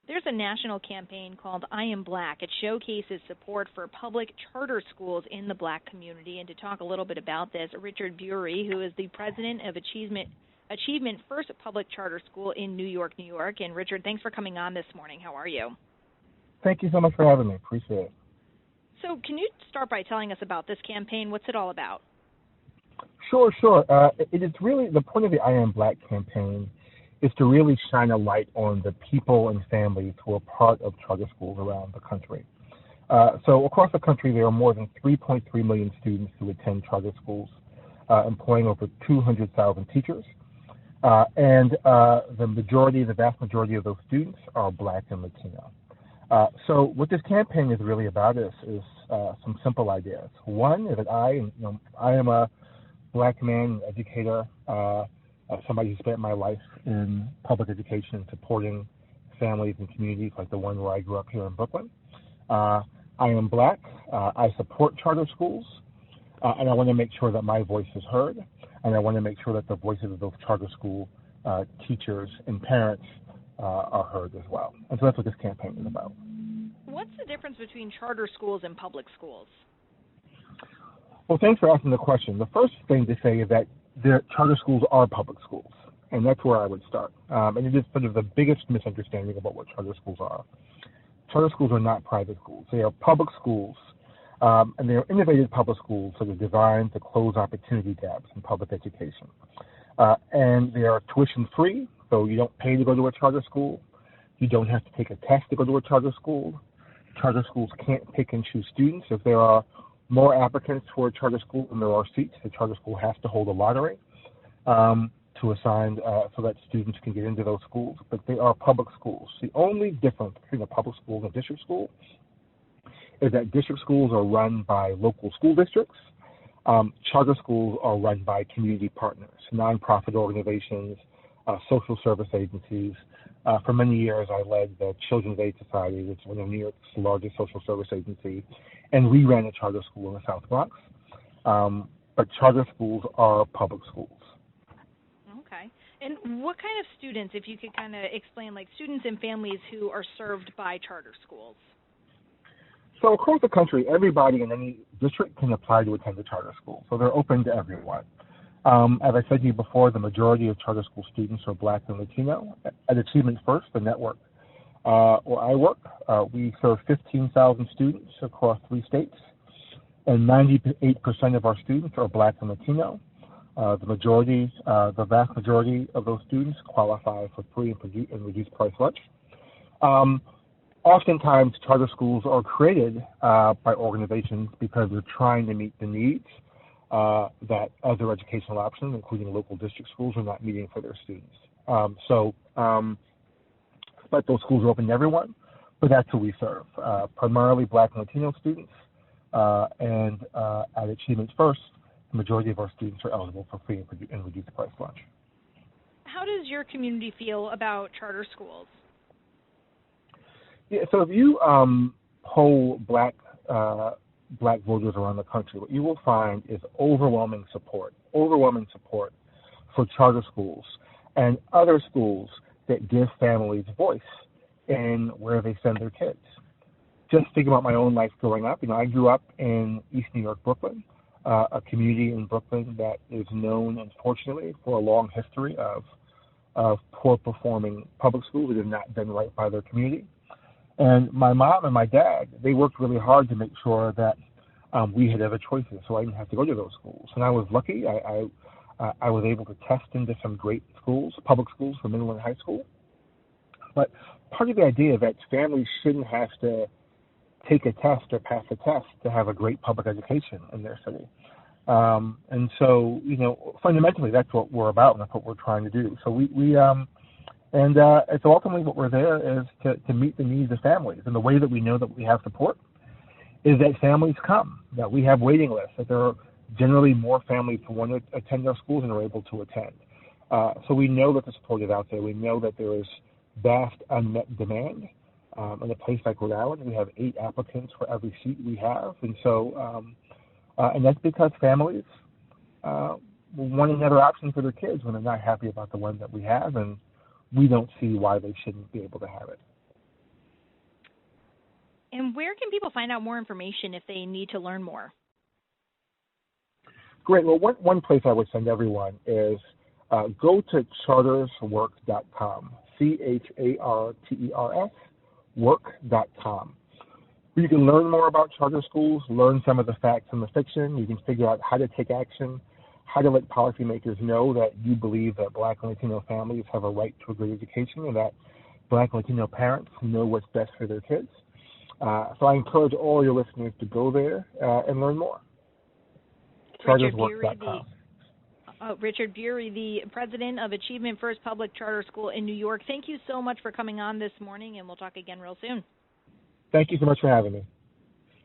There's a national campaign called I Am Black. It showcases support for public charter schools in the Black community. And to talk a little bit about this, Richard Buery, who is the president of Achievement First Public Charter School in New York, New York. And Richard, thanks for coming on this morning. How are you? Thank you so much for having me. Appreciate it. So can you start by telling us about this campaign? What's it all about? Sure. It is really the point of the I Am Black campaign is to really shine a light on the people and families who are part of charter schools around the country. So across the country, there are more than 3.3 million students who attend charter schools, employing over 200,000 teachers. And the vast majority of those students are Black and Latino. So what this campaign is really about is some simple ideas. One is that I am a Black man, educator, somebody who spent my life in public education and supporting families and communities like the one where I grew up here in Brooklyn. I am Black. I support charter schools, and I want to make sure that my voice is heard, and I want to make sure that the voices of those charter school teachers and parents are heard as well. And so that's what this campaign is about. What's the difference between charter schools and public schools? Well, thanks for asking the question. The first thing to say is that the charter schools are public schools, and that's where I would start. And it is sort of the biggest misunderstanding about what charter schools are. Charter schools are not private schools. They are public schools, and they are innovative public schools that are designed to close opportunity gaps in public education. And they are tuition-free, so you don't pay to go to a charter school. You don't have to take a test to go to a charter school. Charter schools can't pick and choose students. If there are more applicants for a charter school than there are seats, the charter school has to hold a lottery to assign so that students can get into those schools. But they are public schools. The only difference between a public school and a district school is that district schools are run by local school districts. Charter schools are run by community partners, nonprofit organizations, social service agencies. For many years, I led the Children's Aid Society, which is one of New York's largest social service agencies, and we ran a charter school in the South Bronx. But charter schools are public schools. Okay. And what kind of students, if you could kind of explain, like students and families who are served by charter schools? So across the country, everybody in any district can apply to attend a charter school. So they're open to everyone. As I said to you before, the majority of charter school students are Black and Latino. At Achievement First, the network where I work, we serve 15,000 students across 3 states, and 98% of our students are Black and Latino. The vast majority of those students qualify for free and reduced price lunch. Oftentimes, charter schools are created by organizations because they're trying to meet the needs that other educational options, including local district schools, are not meeting for their students. But those schools are open to everyone, but that's who we serve, primarily Black and Latino students. And at Achievement First, the majority of our students are eligible for free and reduced price lunch. How does your community feel about charter schools? Yeah, so if you poll Black voters around the country, what you will find is overwhelming support for charter schools and other schools that give families voice in where they send their kids. Just think about my own life growing up. I grew up in East New York, Brooklyn, a community in Brooklyn that is known, unfortunately, for a long history of poor performing public schools that have not done right by their community. And my mom and my dad, they worked really hard to make sure that we had other choices, so I didn't have to go to those schools. And I was lucky. I was able to test into some great schools, public schools for middle and high school. But part of the idea that families shouldn't have to take a test or pass a test to have a great public education in their city. And so, fundamentally, that's what we're about, and that's what we're trying to do. So and so ultimately what we're there is to meet the needs of families. And the way that we know that we have support is that families come, that we have waiting lists, that there are generally more families who want to attend our schools and are able to attend. So we know that the support is out there. We know that there is vast unmet demand. In a place like Rhode Island, we have 8 applicants for every seat we have. And so, and that's because families want another option for their kids when they're not happy about the one that we have, and we don't see why they shouldn't be able to have it. And where can people find out more information if they need to learn more? Great. Well, one place I would send everyone is go to charterswork.com, CHARTERS, work.com. You can learn more about charter schools, learn some of the facts and the fiction. You can figure out how to take action, how to let policymakers know that you believe that Black and Latino families have a right to a great education and that Black and Latino parents know what's best for their kids. So I encourage all your listeners to go there and learn more. Charterswork.com. Richard Buery, the president of Achievement First Public Charter School in New York. Thank you so much for coming on this morning, and we'll talk again real soon. Thank you so much for having me.